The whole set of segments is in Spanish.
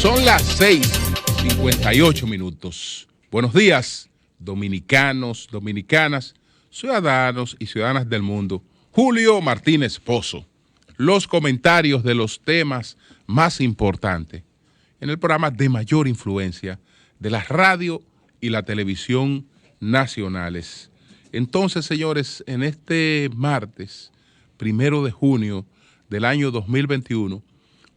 Son las 6:58. Buenos días, dominicanos, dominicanas, ciudadanos y ciudadanas del mundo. Julio Martínez Pozo. Los comentarios de los temas más importantes en el programa de mayor influencia de la radio y la televisión nacionales. Entonces, señores, en este martes, 1 de junio del año 2021,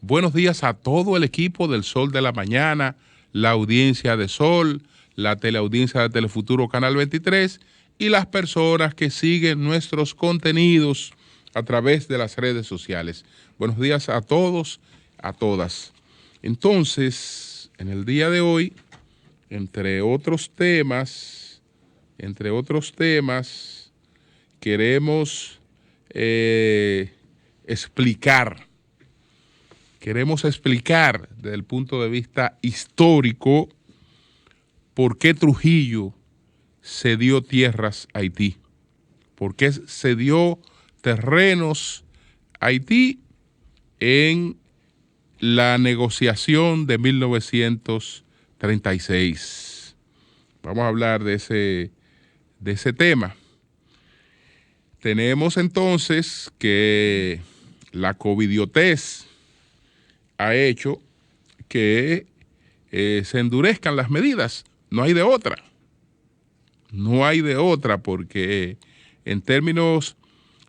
buenos días a todo el equipo del Sol de la Mañana, la audiencia de Sol, la teleaudiencia de Telefuturo Canal 23 y las personas que siguen nuestros contenidos a través de las redes sociales. Buenos días a todos, a todas. Entonces, en el día de hoy, entre otros temas, queremos explicar desde el punto de vista histórico por qué Trujillo cedió tierras a Haití, por qué cedió terrenos a Haití en la negociación de 1936. Vamos a hablar de ese tema. Tenemos entonces que la covidiotez ha hecho que se endurezcan las medidas. No hay de otra, porque en términos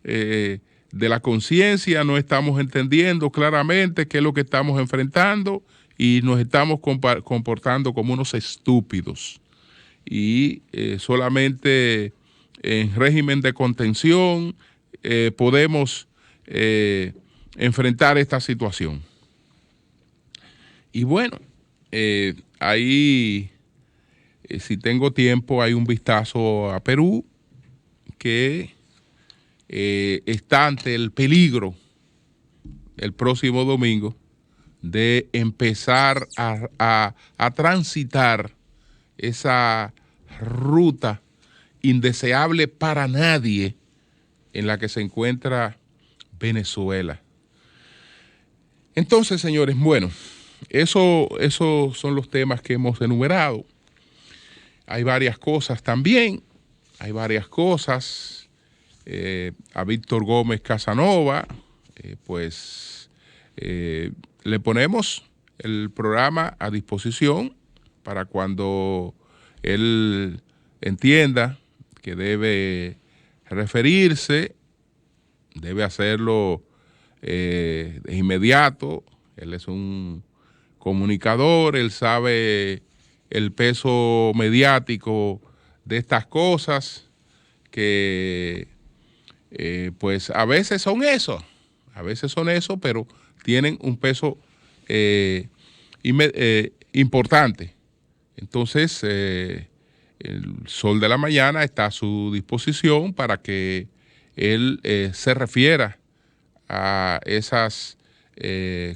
de la conciencia no estamos entendiendo claramente qué es lo que estamos enfrentando y nos estamos comportando como unos estúpidos. Y solamente en régimen de contención podemos enfrentar esta situación. Y bueno, ahí, si tengo tiempo, hay un vistazo a Perú que está ante el peligro el próximo domingo de empezar a transitar esa ruta indeseable para nadie en la que se encuentra Venezuela. Entonces, señores, bueno, esos son los temas que hemos enumerado. Hay varias cosas también, a Víctor Gómez Casanova, le ponemos el programa a disposición para cuando él entienda que debe referirse, debe hacerlo de inmediato. Él es un comunicador, él sabe el peso mediático de estas cosas que pues a veces son eso, pero tienen un peso importante. Entonces, el Sol de la Mañana está a su disposición para que él se refiera a esas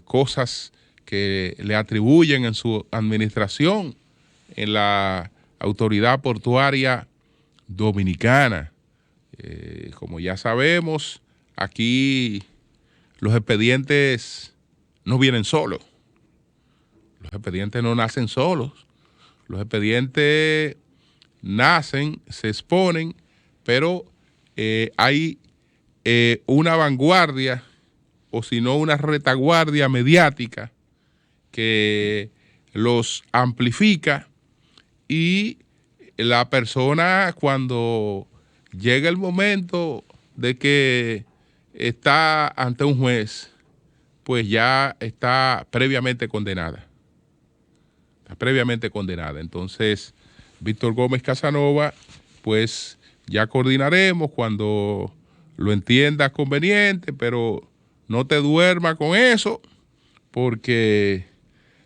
cosas que le atribuyen en su administración en la Autoridad Portuaria Dominicana. Como ya sabemos, aquí los expedientes no vienen solos. Los expedientes no nacen solos. Los expedientes nacen, se exponen, pero hay una vanguardia, o si no una retaguardia mediática que los amplifica, y la persona, cuando llega el momento de que está ante un juez, pues ya está previamente condenada. Entonces, Víctor Gómez Casanova, pues ya coordinaremos cuando lo entiendas conveniente, pero no te duermas con eso, porque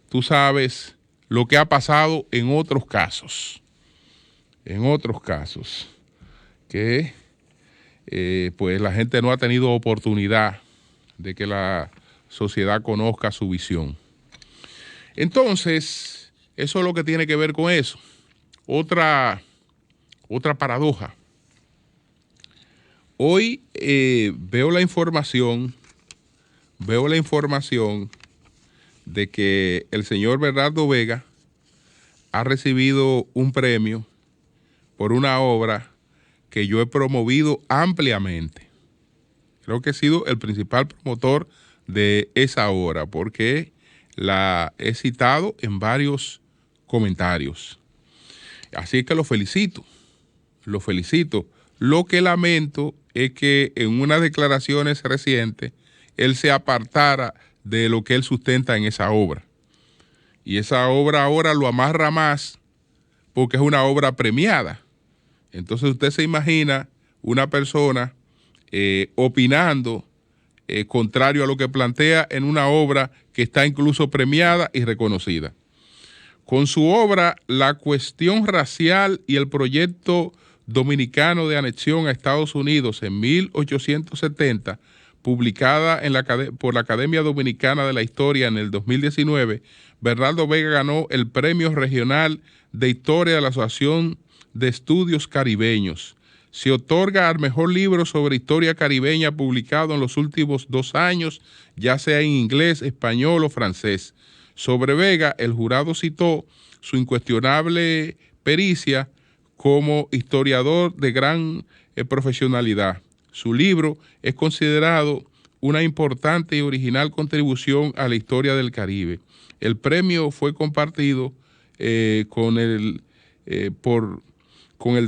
tú sabes lo que ha pasado en otros casos. Que pues la gente no ha tenido oportunidad de que la sociedad conozca su visión. Entonces, eso es lo que tiene que ver con eso. Otra paradoja. Hoy veo la información de que el señor Bernardo Vega ha recibido un premio por una obra que yo he promovido ampliamente. Creo que he sido el principal promotor de esa obra porque la he citado en varios comentarios. Así que lo felicito, lo felicito. Lo que lamento es que en unas declaraciones recientes él se apartara de lo que él sustenta en esa obra. Y esa obra ahora lo amarra más porque es una obra premiada. Entonces usted se imagina una persona opinando contrario a lo que plantea en una obra que está incluso premiada y reconocida. Con su obra La cuestión racial y el proyecto dominicano de anexión a Estados Unidos en 1870, publicada por la Academia Dominicana de la Historia en el 2019, Bernardo Vega ganó el Premio Regional de Historia de la Asociación de Estudios Caribeños. Se otorga al mejor libro sobre historia caribeña publicado en los últimos 2 años, ya sea en inglés, español o francés. Sobre Vega, el jurado citó su incuestionable pericia como historiador de gran profesionalidad. Su libro es considerado una importante y original contribución a la historia del Caribe. El premio fue compartido con el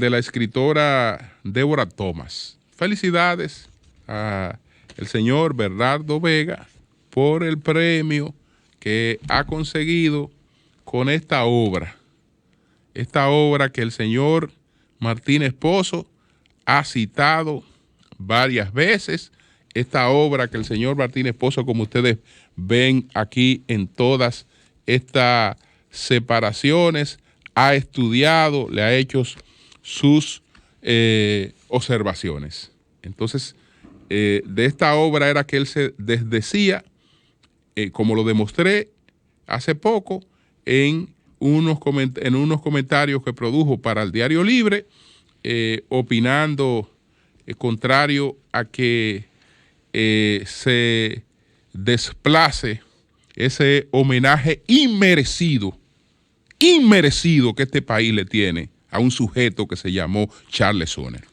de la escritora Deborah Thomas. Felicidades al señor Bernardo Vega por el premio que ha conseguido con esta obra que el señor Martínez Pozo ha citado varias veces, esta obra que el señor Martínez Pozo, como ustedes ven aquí en todas estas separaciones, ha estudiado, le ha hecho sus observaciones. Entonces, de esta obra era que él se desdecía, como lo demostré hace poco, en unos comentarios que produjo para el Diario Libre, opinando contrario a que se desplace ese homenaje inmerecido que este país le tiene a un sujeto que se llamó Charles Sonner.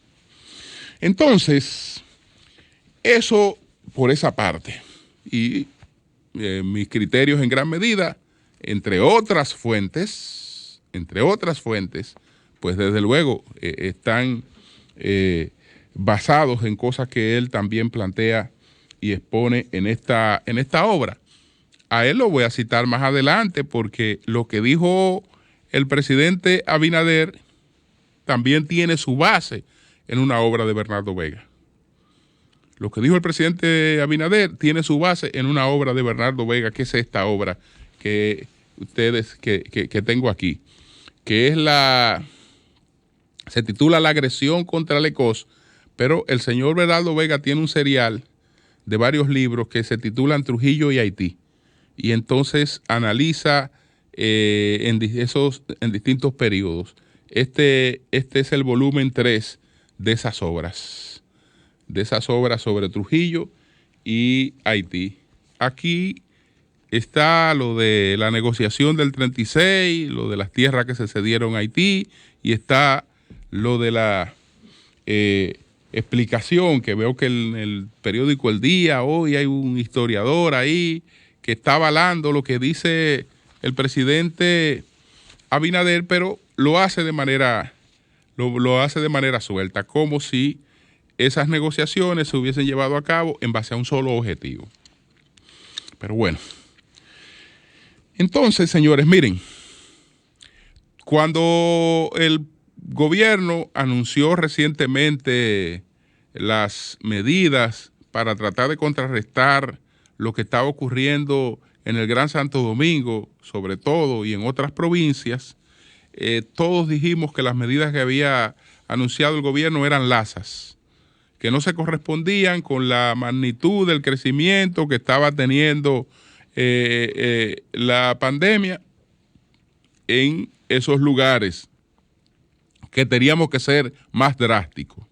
Entonces, eso por esa parte. Y mis criterios en gran medida, entre otras fuentes, pues desde luego están basados en cosas que él también plantea y expone en esta obra. A él lo voy a citar más adelante porque lo que dijo el presidente Abinader también tiene su base en una obra de Bernardo Vega. Lo que dijo el presidente Abinader tiene su base en una obra de Bernardo Vega, que es esta obra que tengo aquí, que es se titula La agresión contra Lecos, pero el señor Bernardo Vega tiene un serial de varios libros que se titulan Trujillo y Haití, y entonces analiza en distintos periodos. Este es el volumen 3 de esas obras sobre Trujillo y Haití. Aquí está lo de la negociación del 36, lo de las tierras que se cedieron a Haití, y está lo de la explicación que veo que en el periódico El Día hoy hay un historiador ahí que está avalando lo que dice el presidente Abinader, pero lo hace de manera suelta, como si esas negociaciones se hubiesen llevado a cabo en base a un solo objetivo. Pero bueno. Entonces, señores, miren, cuando el gobierno anunció recientemente las medidas para tratar de contrarrestar lo que estaba ocurriendo en el Gran Santo Domingo, sobre todo, y en otras provincias, todos dijimos que las medidas que había anunciado el gobierno eran lasas, que no se correspondían con la magnitud del crecimiento que estaba teniendo la pandemia en esos lugares, que teníamos que ser más drásticos.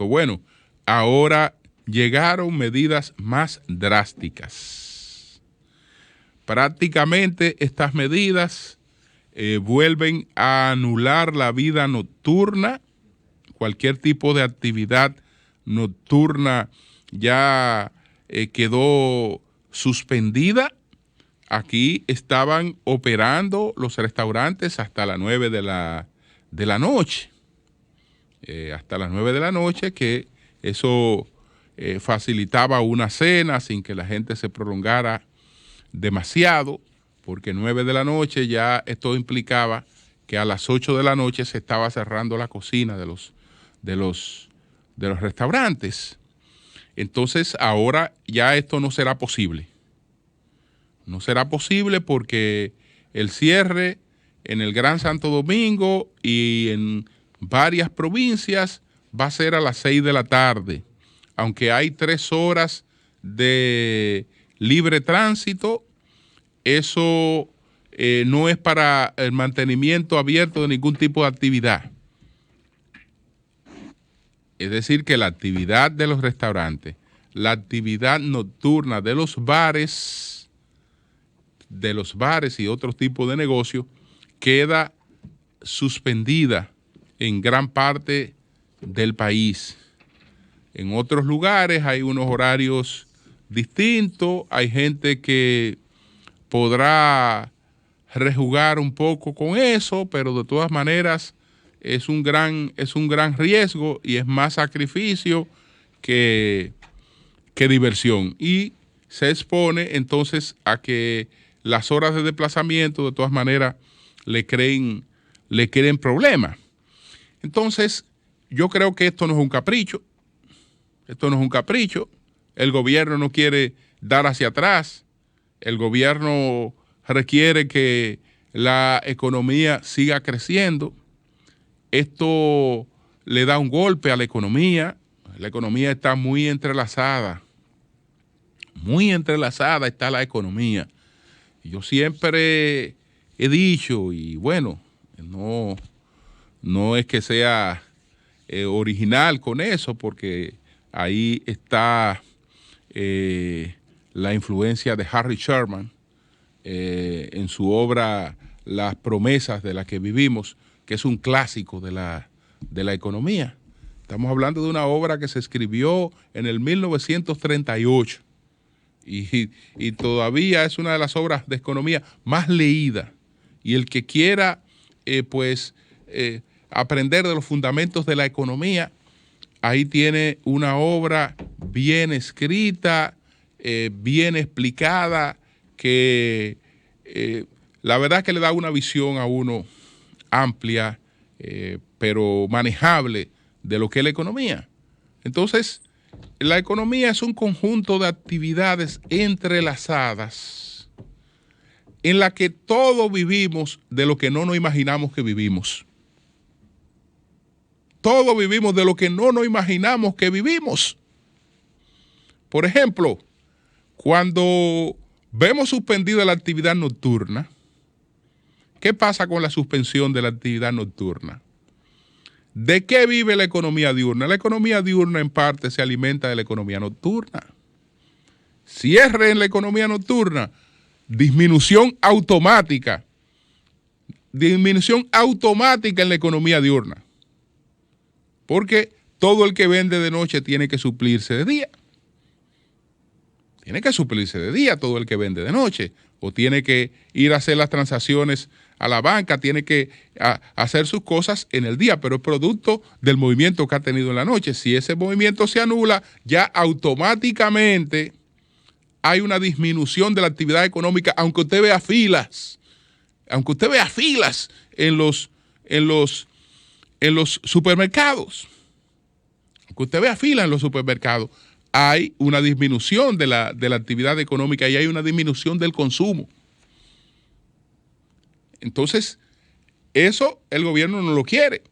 Bueno, ahora llegaron medidas más drásticas. prácticamente estas medidas vuelven a anular la vida nocturna. Cualquier tipo de actividad nocturna ya quedó suspendida. Aquí estaban operando los restaurantes hasta las 9 de la noche. Hasta las 9 de la noche, que eso facilitaba una cena sin que la gente se prolongara demasiado, porque 9 de la noche ya esto implicaba que a las 8 de la noche se estaba cerrando la cocina de los restaurantes. Entonces ahora ya esto no será posible. No será posible porque el cierre en el Gran Santo Domingo y en varias provincias va a ser a las 6 de la tarde. Aunque hay 3 horas de libre tránsito, eso no es para el mantenimiento abierto de ningún tipo de actividad. Es decir, que la actividad de los restaurantes, la actividad nocturna de los bares y otros tipos de negocios queda suspendida en gran parte del país. En otros lugares hay unos horarios distintos, hay gente que podrá rejugar un poco con eso, pero de todas maneras es un gran riesgo y es más sacrificio que diversión. Y se expone entonces a que las horas de desplazamiento de todas maneras le creen problemas. Entonces, yo creo que esto no es un capricho. Esto no es un capricho. El gobierno no quiere dar hacia atrás. El gobierno requiere que la economía siga creciendo. Esto le da un golpe a la economía. La economía está muy entrelazada. Muy entrelazada está la economía. Yo siempre he dicho, y bueno, no es que sea original con eso, porque ahí está la influencia de Harry Sherman en su obra Las promesas de las que vivimos, que es un clásico de la economía. Estamos hablando de una obra que se escribió en el 1938 y todavía es una de las obras de economía más leídas. Y el que quiera aprender de los fundamentos de la economía, ahí tiene una obra bien escrita, bien explicada, que la verdad que le da una visión a uno amplia, pero manejable de lo que es la economía. Entonces, la economía es un conjunto de actividades entrelazadas en la que todos vivimos de lo que no nos imaginamos que vivimos. Todos vivimos de lo que no nos imaginamos que vivimos. Por ejemplo, cuando vemos suspendida la actividad nocturna, ¿qué pasa con la suspensión de la actividad nocturna? ¿De qué vive la economía diurna? La economía diurna en parte se alimenta de la economía nocturna. Cierre en la economía nocturna, disminución automática en la economía diurna. Porque todo el que vende de noche tiene que suplirse de día. Tiene que suplirse de día todo el que vende de noche. O tiene que ir a hacer las transacciones a la banca, tiene que hacer sus cosas en el día, pero es producto del movimiento que ha tenido en la noche. Si ese movimiento se anula, ya automáticamente hay una disminución de la actividad económica, aunque usted vea filas. Aunque usted vea filas en los supermercados. Aunque usted vea filas en los supermercados, hay una disminución de la actividad económica y hay una disminución del consumo. Entonces, eso el gobierno no lo quiere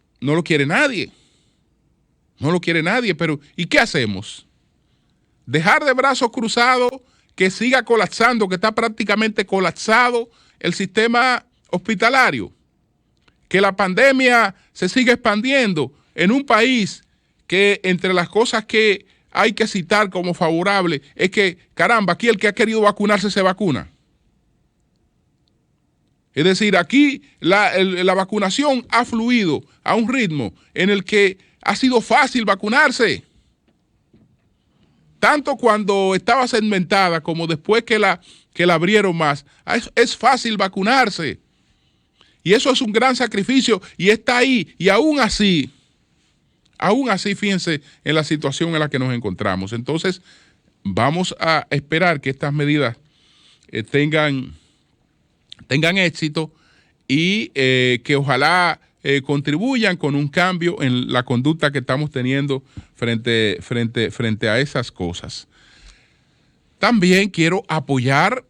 nadie. No lo quiere nadie, pero ¿y qué hacemos? Dejar de brazos cruzados que siga colapsando, que está prácticamente colapsado el sistema hospitalario, que la pandemia se siga expandiendo en un país que entre las cosas que hay que citar como favorable es que, caramba, aquí el que ha querido vacunarse se vacuna. Es decir, aquí la vacunación ha fluido a un ritmo en el que ha sido fácil vacunarse. Tanto cuando estaba segmentada como después que la abrieron más. Es fácil vacunarse. Y eso es un gran sacrificio y está ahí. Y aún así, fíjense en la situación en la que nos encontramos. Entonces, vamos a esperar que estas medidas tengan éxito y que ojalá contribuyan con un cambio en la conducta que estamos teniendo frente a esas cosas. También quiero apoyar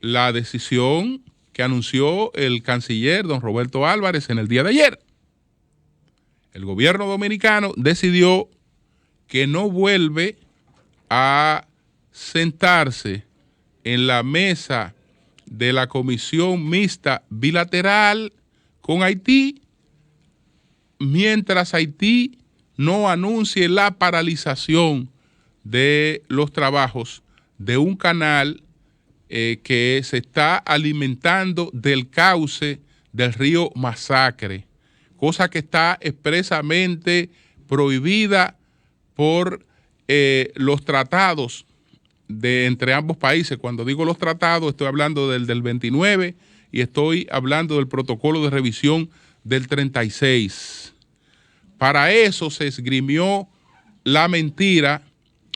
la decisión que anunció el canciller don Roberto Álvarez en el día de ayer. El gobierno dominicano decidió que no vuelve a sentarse en la mesa de la Comisión Mixta Bilateral con Haití mientras Haití no anuncie la paralización de los trabajos de un canal que se está alimentando del cauce del río Masacre, cosa que está expresamente prohibida por los tratados entre ambos países. Cuando digo los tratados, estoy hablando del 29 y estoy hablando del protocolo de revisión del 36. Para eso se esgrimió la mentira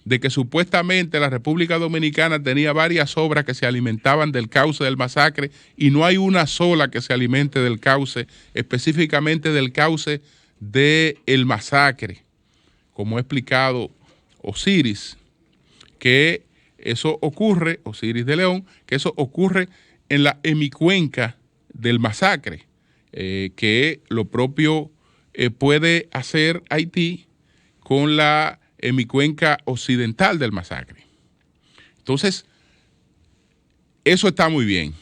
de que supuestamente la República Dominicana tenía varias obras que se alimentaban del cauce del Masacre y no hay una sola que se alimente del cauce, específicamente del cauce del Masacre. Como ha explicado Osiris, que eso ocurre, Osiris de León, que eso ocurre en la hemicuenca del Masacre, que lo propio puede hacer Haití con la hemicuenca occidental del Masacre. Entonces, eso está muy bien,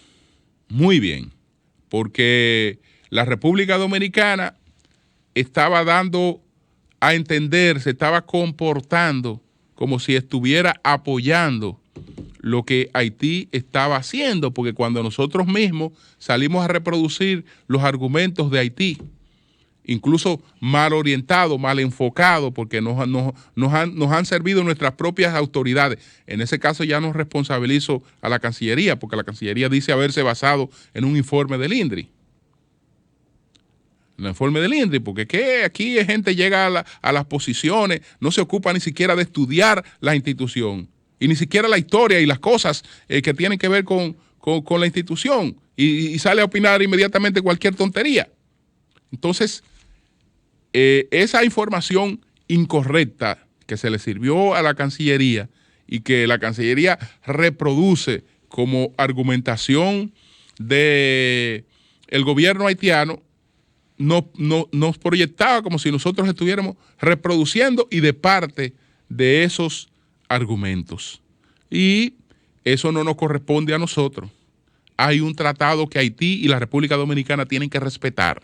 porque la República Dominicana estaba dando a entender, se estaba comportando como si estuviera apoyando lo que Haití estaba haciendo, porque cuando nosotros mismos salimos a reproducir los argumentos de Haití, incluso mal orientados, mal enfocados, porque nos han servido nuestras propias autoridades. En ese caso ya nos responsabilizo a la Cancillería, porque la Cancillería dice haberse basado en un informe del INDRI. El informe del INDRI, porque ¿qué? Aquí gente llega a las posiciones, no se ocupa ni siquiera de estudiar la institución, y ni siquiera la historia y las cosas que tienen que ver con la institución, y sale a opinar inmediatamente cualquier tontería. Entonces, esa información incorrecta que se le sirvió a la Cancillería y que la Cancillería reproduce como argumentación del gobierno haitiano, nos proyectaba como si nosotros estuviéramos reproduciendo y de parte de esos argumentos. Y eso no nos corresponde a nosotros. Hay un tratado que Haití y la República Dominicana tienen que respetar.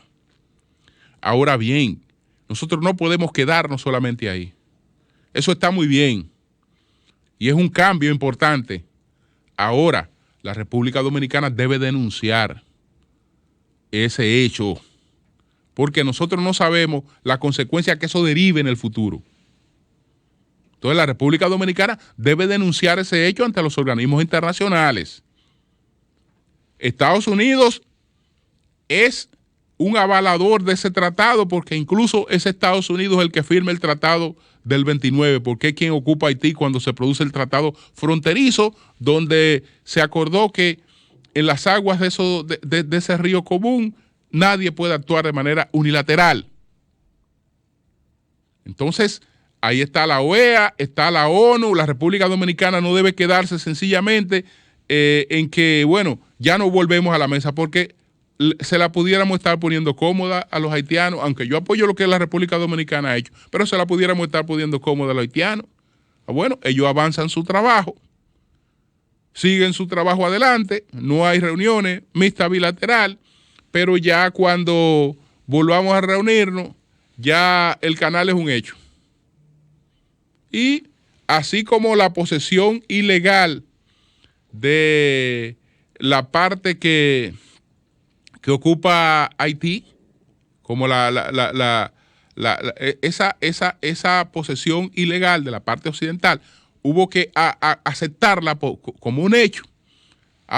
Ahora bien, nosotros no podemos quedarnos solamente ahí. Eso está muy bien y es un cambio importante. Ahora, la República Dominicana debe denunciar ese hecho, porque nosotros no sabemos la consecuencia que eso derive en el futuro. Entonces, la República Dominicana debe denunciar ese hecho ante los organismos internacionales. Estados Unidos es un avalador de ese tratado, porque incluso es Estados Unidos el que firma el tratado del 29, porque es quien ocupa Haití cuando se produce el tratado fronterizo, donde se acordó que en las aguas de ese río común nadie puede actuar de manera unilateral. Entonces, ahí está la OEA, está la ONU, la República Dominicana no debe quedarse sencillamente en que, bueno, ya no volvemos a la mesa, porque se la pudiéramos estar poniendo cómoda a los haitianos, aunque yo apoyo lo que la República Dominicana ha hecho, pero se la pudiéramos estar poniendo cómoda a los haitianos. Bueno, ellos avanzan su trabajo, siguen su trabajo adelante, no hay reuniones mixta bilateral, pero ya cuando volvamos a reunirnos, ya el canal es un hecho. Y así como la posesión ilegal de la parte que que ocupa Haití, como esa posesión ilegal de la parte occidental, hubo que aceptarla como un hecho.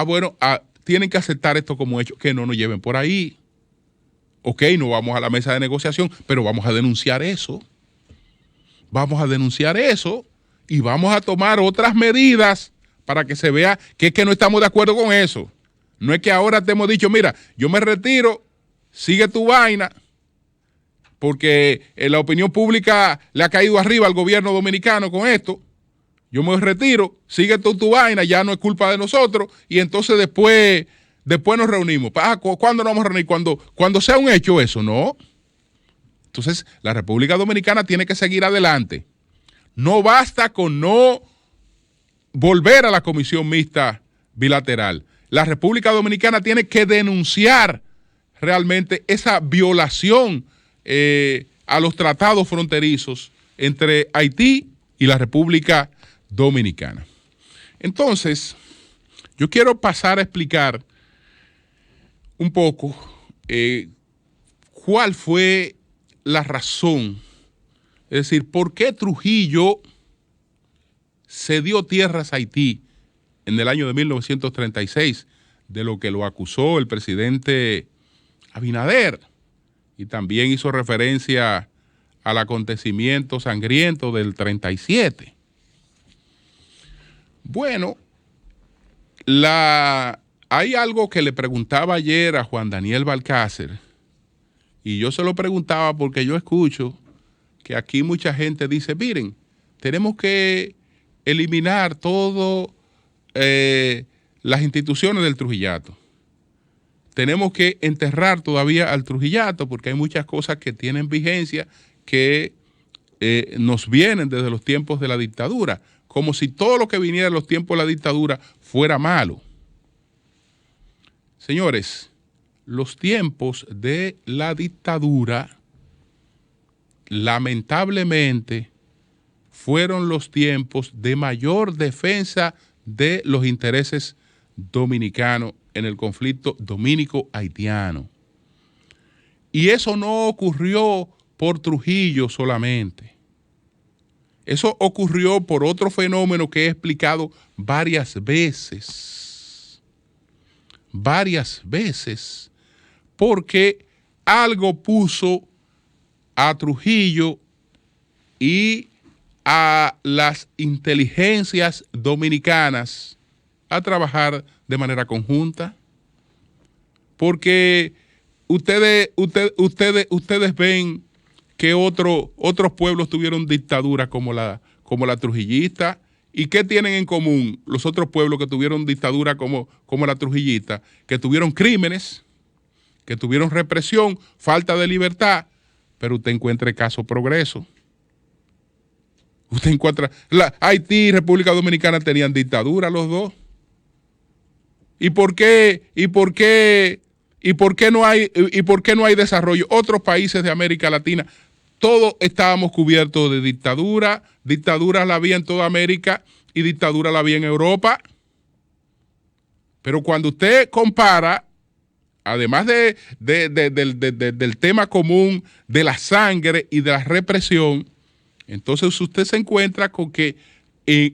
Bueno, tienen que aceptar esto como hecho, que no nos lleven por ahí. Ok, no vamos a la mesa de negociación, pero vamos a denunciar eso. Vamos a denunciar eso y vamos a tomar otras medidas para que se vea que es que no estamos de acuerdo con eso. No es que ahora te hemos dicho, mira, yo me retiro, sigue tu vaina, porque la opinión pública le ha caído arriba al gobierno dominicano con esto. Yo me retiro, sigue tu vaina, ya no es culpa de nosotros, y entonces después nos reunimos. ¿Cuándo nos vamos a reunir? Cuando sea un hecho eso, ¿no? Entonces, la República Dominicana tiene que seguir adelante. No basta con no volver a la comisión mixta bilateral. La República Dominicana tiene que denunciar realmente esa violación a los tratados fronterizos entre Haití y la República Dominicana. Entonces, yo quiero pasar a explicar un poco cuál fue la razón, es decir, por qué Trujillo cedió tierras a Haití en el año de 1936, de lo que lo acusó el presidente Abinader, y también hizo referencia al acontecimiento sangriento del 37. Bueno, hay algo que le preguntaba ayer a Juan Daniel Balcácer, y yo se lo preguntaba porque yo escucho que aquí mucha gente dice, miren, tenemos que eliminar todo las instituciones del Trujillato. Tenemos que enterrar todavía al Trujillato porque hay muchas cosas que tienen vigencia que nos vienen desde los tiempos de la dictadura, como si todo lo que viniera de los tiempos de la dictadura fuera malo. Señores, los tiempos de la dictadura, lamentablemente, fueron los tiempos de mayor defensa de los intereses dominicanos en el conflicto dominico-haitiano. Y eso no ocurrió por Trujillo solamente. Eso ocurrió por otro fenómeno que he explicado varias veces. Porque algo puso a Trujillo y a las inteligencias dominicanas a trabajar de manera conjunta. Porque ustedes ven que otros pueblos tuvieron dictadura como la trujillista. ¿Y qué tienen en común los otros pueblos que tuvieron dictadura como la trujillista? Que tuvieron crímenes, que tuvieron represión, falta de libertad, pero usted encuentra el caso progreso. Usted encuentra, Haití y República Dominicana tenían dictadura los dos. ¿Y por qué no hay desarrollo? Otros países de América Latina, todos estábamos cubiertos de dictadura. Dictadura la había en toda América y dictadura la había en Europa. Pero cuando usted compara, además del tema común de la sangre y de la represión, entonces usted se encuentra con que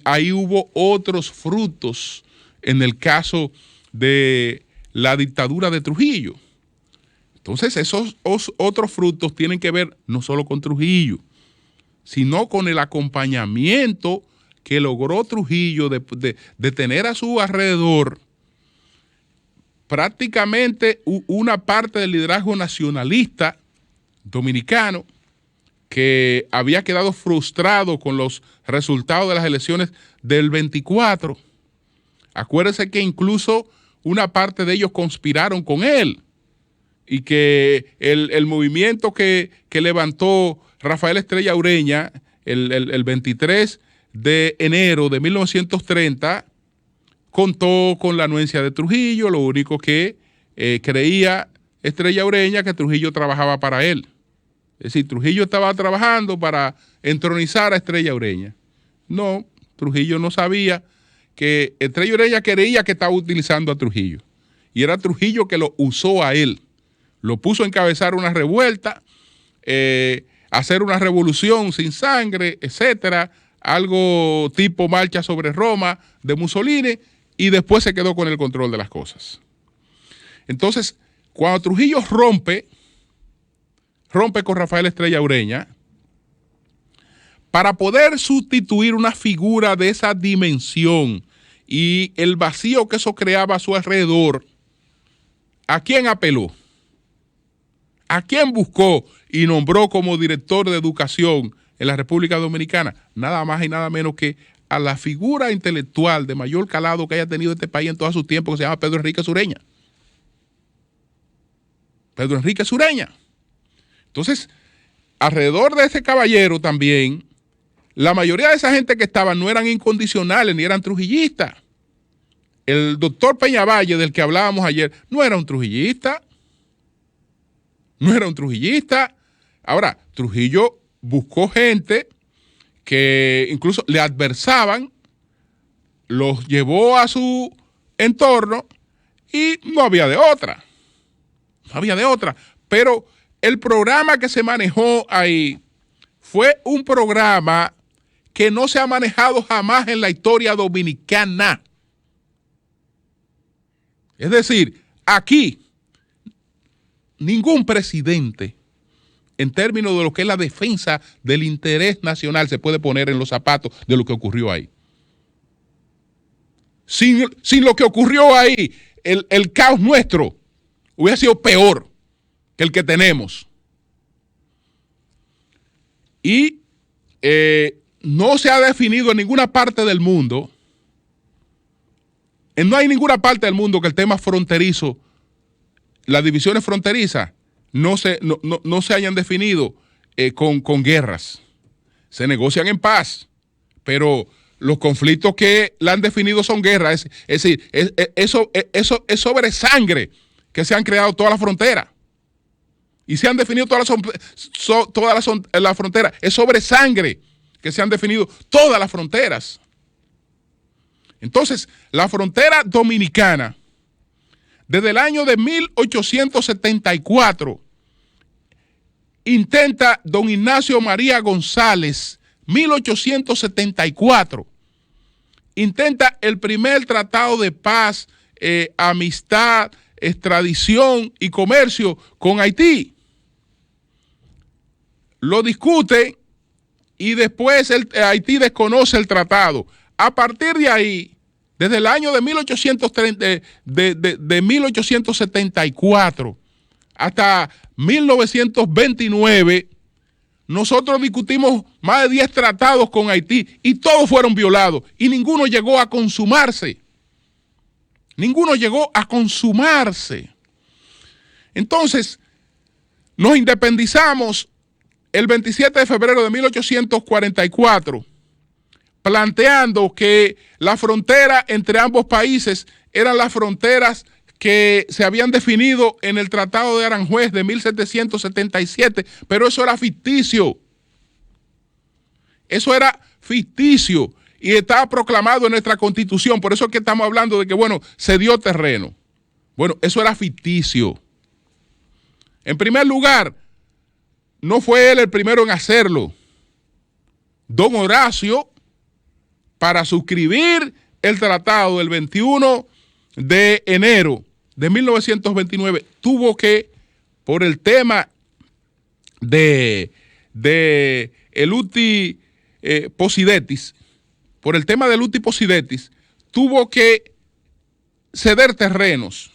ahí hubo otros frutos en el caso de la dictadura de Trujillo. Entonces esos otros frutos tienen que ver no solo con Trujillo, sino con el acompañamiento que logró Trujillo de tener a su alrededor prácticamente una parte del liderazgo nacionalista dominicano que había quedado frustrado con los resultados de las elecciones del 24. Acuérdense que incluso una parte de ellos conspiraron con él y que el movimiento que levantó Rafael Estrella Ureña el 23 de enero de 1930 contó con la anuencia de Trujillo. Lo único que creía Estrella Ureña que Trujillo trabajaba para él. Es decir, Trujillo estaba trabajando para entronizar a Estrella Ureña. No, Trujillo no sabía que Estrella Ureña creía que estaba utilizando a Trujillo y era Trujillo que lo usó a él. Lo puso a encabezar una revuelta, hacer una revolución sin sangre, etcétera, algo tipo marcha sobre Roma de Mussolini, y después se quedó con el control de las cosas. Entonces, cuando Trujillo rompe con Rafael Estrella Ureña, para poder sustituir una figura de esa dimensión y el vacío que eso creaba a su alrededor, ¿a quién apeló? ¿A quién buscó y nombró como director de educación en la República Dominicana? Nada más y nada menos que a la figura intelectual de mayor calado que haya tenido este país en todo su tiempo, que se llama Pedro Enrique Sureña. Pedro Enrique Sureña. Entonces, alrededor de ese caballero también, la mayoría de esa gente que estaba no eran incondicionales ni eran trujillistas. El doctor Peñavalle, del que hablábamos ayer, no era un trujillista. No era un trujillista. Ahora, Trujillo buscó gente que incluso le adversaban, los llevó a su entorno y no había de otra. No había de otra. Pero el programa que se manejó ahí fue un programa que no se ha manejado jamás en la historia dominicana. Es decir, aquí ningún presidente, en términos de lo que es la defensa del interés nacional, se puede poner en los zapatos de lo que ocurrió ahí. Sin lo que ocurrió ahí, el caos nuestro hubiera sido peor que el que tenemos. Y no se ha definido en ninguna parte del mundo, no hay ninguna parte del mundo que el tema fronterizo, las divisiones fronterizas, no se hayan definido con guerras. Se negocian en paz, pero los conflictos que la han definido son guerras. Es decir, eso es sobre sangre que se han creado todas las fronteras. Y se han definido todas las fronteras. Es sobre sangre que se han definido todas las fronteras. Entonces, la frontera dominicana, desde el año de 1874, intenta don Ignacio María González, 1874, intenta el primer tratado de paz, amistad, extradición y comercio con Haití. Lo discute y después Haití desconoce el tratado. A partir de ahí, desde el año de 1874 hasta 1929, nosotros discutimos más de 10 tratados con Haití y todos fueron violados y ninguno llegó a consumarse. Ninguno llegó a consumarse. Entonces, nos independizamos el 27 de febrero de 1844, planteando que la frontera entre ambos países eran las fronteras que se habían definido en el Tratado de Aranjuez de 1777, pero eso era ficticio. Eso era ficticio y estaba proclamado en nuestra Constitución. Por eso es que estamos hablando de que, bueno, se dio terreno. Bueno, eso era ficticio. En primer lugar, no fue él el primero en hacerlo. Don Horacio, para suscribir el tratado del 21 de enero de 1929, tuvo que, por el tema de el uti possidetis, por el tema del uti possidetis, tuvo que ceder terrenos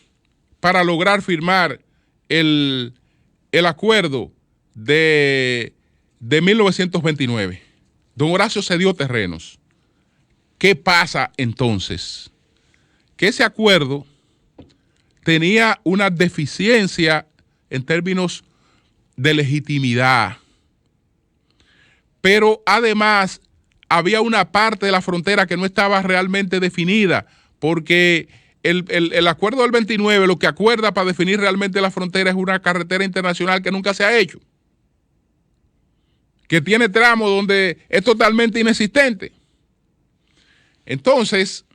para lograr firmar el acuerdo de 1929. Don Horacio cedió terrenos. ¿Qué pasa entonces? Que ese acuerdo tenía una deficiencia en términos de legitimidad, pero además había una parte de la frontera que no estaba realmente definida, porque el acuerdo del 29 lo que acuerda para definir realmente la frontera es una carretera internacional que nunca se ha hecho, que tiene tramos donde es totalmente inexistente. Entonces,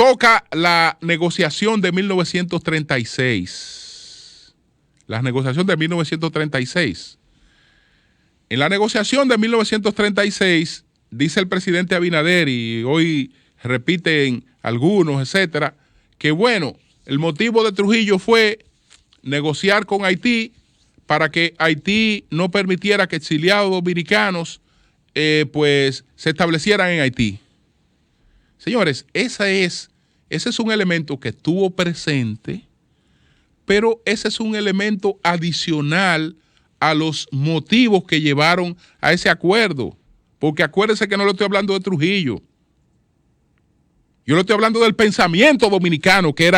toca la negociación de 1936. La negociación de 1936. En la negociación de 1936, dice el presidente Abinader, y hoy repiten algunos, etcétera, que bueno, el motivo de Trujillo fue negociar con Haití para que Haití no permitiera que exiliados dominicanos pues se establecieran en Haití. Señores, ese es un elemento que estuvo presente, pero ese es un elemento adicional a los motivos que llevaron a ese acuerdo. Porque acuérdense que no le estoy hablando de Trujillo. Yo le estoy hablando del pensamiento dominicano que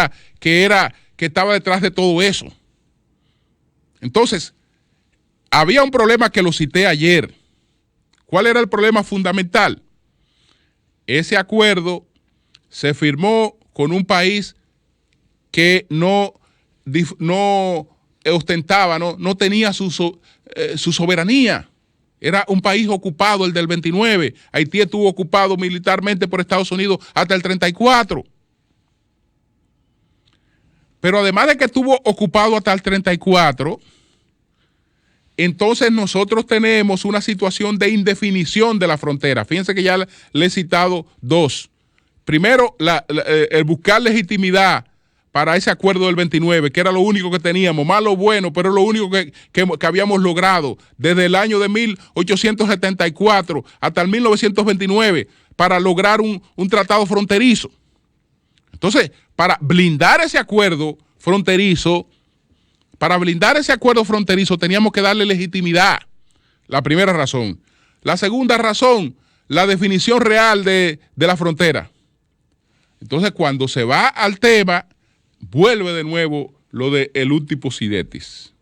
estaba detrás de todo eso. Entonces, había un problema que lo cité ayer. ¿Cuál era el problema fundamental? Ese acuerdo se firmó con un país que no ostentaba, no tenía su soberanía. Era un país ocupado, el del 29. Haití estuvo ocupado militarmente por Estados Unidos hasta el 34. Pero además de que estuvo ocupado hasta el 34, entonces nosotros tenemos una situación de indefinición de la frontera. Fíjense que ya le he citado dos. Primero, el buscar legitimidad para ese acuerdo del 29, que era lo único que teníamos, malo bueno, pero lo único que habíamos logrado desde el año de 1874 hasta el 1929 para lograr un tratado fronterizo. Entonces, para blindar ese acuerdo fronterizo, teníamos que darle legitimidad. La primera razón. La segunda razón, la definición real de la frontera. Entonces, cuando se va al tema, vuelve de nuevo lo de el ultima possidetis.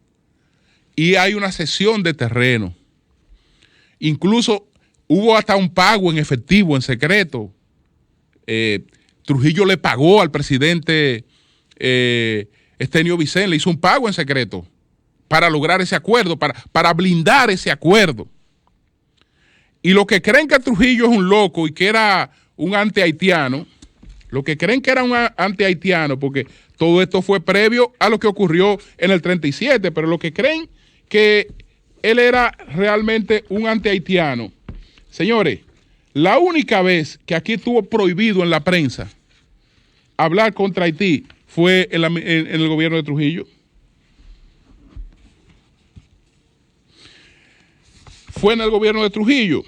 Y hay una cesión de terreno. Incluso hubo hasta un pago en efectivo, en secreto. Trujillo le pagó al presidente Estenio Vicente, le hizo un pago en secreto para lograr ese acuerdo, para blindar ese acuerdo. Y los que creen que Trujillo es un loco y que era un anti-haitiano, porque todo esto fue previo a lo que ocurrió en el 37, pero los que creen que él era realmente un anti-haitiano, señores, la única vez que aquí estuvo prohibido en la prensa hablar contra Haití fue en el gobierno de Trujillo. Fue en el gobierno de Trujillo.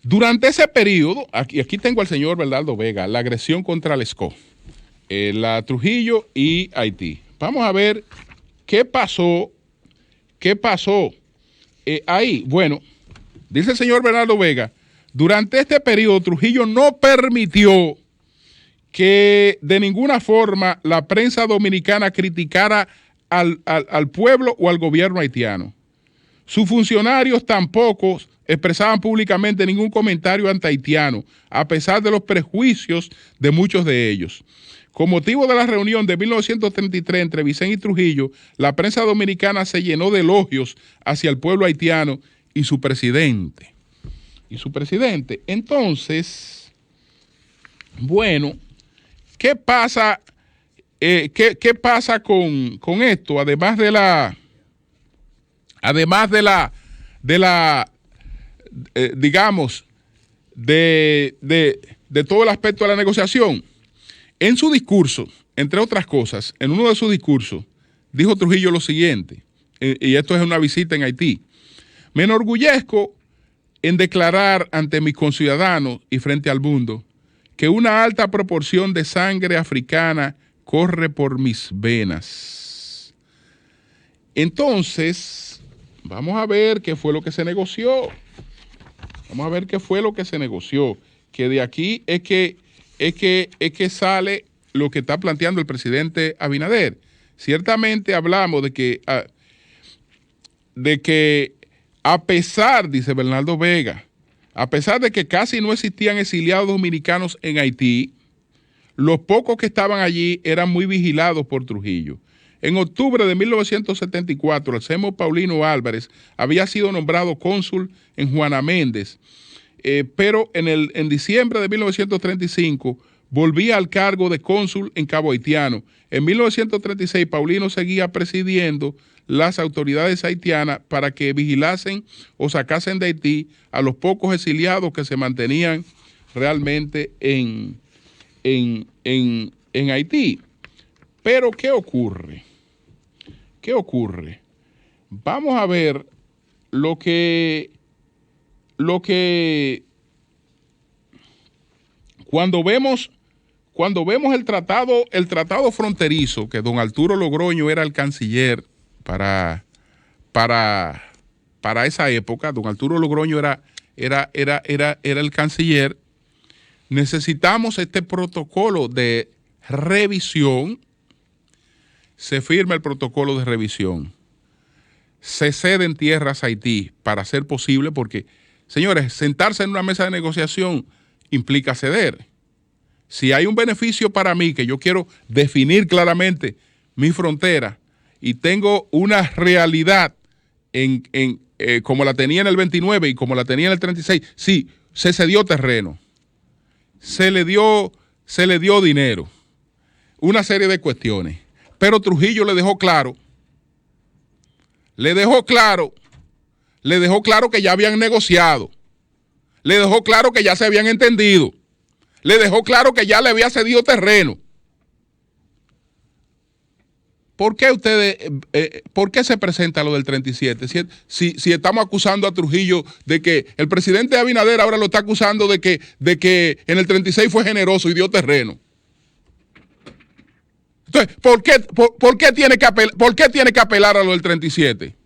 Durante ese periodo, aquí tengo al señor Bernardo Vega, la agresión contra Lescot, la Trujillo y Haití. Vamos a ver qué pasó ahí. Bueno, dice el señor Bernardo Vega, durante este periodo Trujillo no permitió que de ninguna forma la prensa dominicana criticara al pueblo o al gobierno haitiano. Sus funcionarios tampoco expresaban públicamente ningún comentario anti-haitiano, a pesar de los prejuicios de muchos de ellos. Con motivo de la reunión de 1933 entre Vicente y Trujillo, la prensa dominicana se llenó de elogios hacia el pueblo haitiano y su presidente. Entonces, bueno, ¿qué pasa con esto? Además de todo el aspecto de la negociación. En su discurso, entre otras cosas, en uno de sus discursos, dijo Trujillo lo siguiente, y esto es una visita en Haití: me enorgullezco en declarar ante mis conciudadanos y frente al mundo que una alta proporción de sangre africana corre por mis venas. Entonces, vamos a ver qué fue lo que se negoció. Que de aquí es que sale lo que está planteando el presidente Abinader. Ciertamente hablamos de que a pesar, dice Bernardo Vega, a pesar de que casi no existían exiliados dominicanos en Haití, los pocos que estaban allí eran muy vigilados por Trujillo. En octubre de 1974, el Semo Paulino Álvarez había sido nombrado cónsul en Juana Méndez, pero en diciembre de 1935 volvía al cargo de cónsul en Cabo Haitiano. En 1936, Paulino seguía presidiendo las autoridades haitianas para que vigilasen o sacasen de Haití a los pocos exiliados que se mantenían realmente en Haití. Pero, ¿qué ocurre? ¿Qué ocurre? Vamos a ver lo que cuando vemos el tratado fronterizo, que don Arturo Logroño era el canciller para esa época, don Arturo Logroño era el canciller, necesitamos este protocolo de revisión, se firma el protocolo de revisión, se ceden tierras a Haití para ser posible, porque, señores, sentarse en una mesa de negociación implica ceder. Si hay un beneficio para mí, que yo quiero definir claramente mi frontera y tengo una realidad como la tenía en el 29 y como la tenía en el 36, sí, se cedió terreno, se le dio dinero, una serie de cuestiones, pero Trujillo le dejó claro que ya habían negociado, le dejó claro que ya se habían entendido, le dejó claro que ya le había cedido terreno. ¿Por qué se presenta lo del 37? Si estamos acusando a Trujillo de que el presidente Abinader ahora lo está acusando de que en el 36 fue generoso y dio terreno. Entonces, ¿por qué tiene que apelar a lo del 37?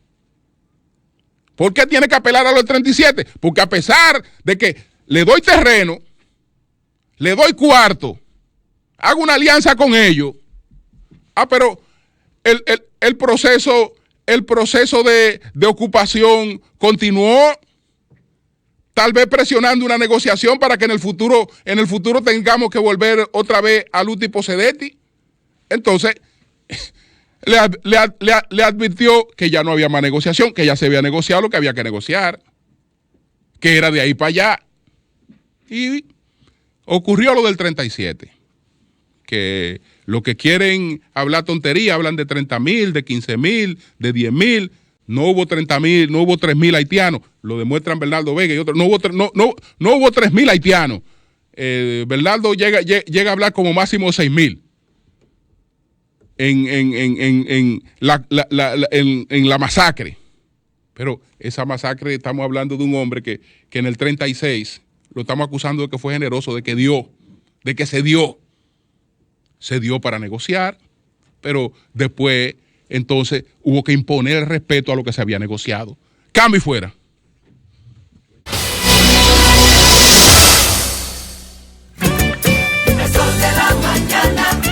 ¿Por qué tiene que apelar a lo del 37? Porque a pesar de que le doy terreno, le doy cuarto, hago una alianza con ellos, pero el proceso de ocupación continuó, tal vez presionando una negociación para que en el futuro tengamos que volver otra vez al uti possidetis. Entonces, le advirtió que ya no había más negociación, que ya se había negociado lo que había que negociar, que era de ahí para allá. Y ocurrió lo del 37, que lo que quieren hablar tontería, hablan de 30,000, de 15,000, de 10,000. No hubo 30,000, no hubo 3,000 haitianos, lo demuestran Bernardo Vega y otros. No hubo 3,000 haitianos. Bernardo llega a hablar como máximo 6,000 en la masacre. Pero esa masacre, estamos hablando de un hombre que en el 36 lo estamos acusando de que fue generoso, de que se dio para negociar, pero después entonces hubo que imponer el respeto a lo que se había negociado. Cambio y fuera.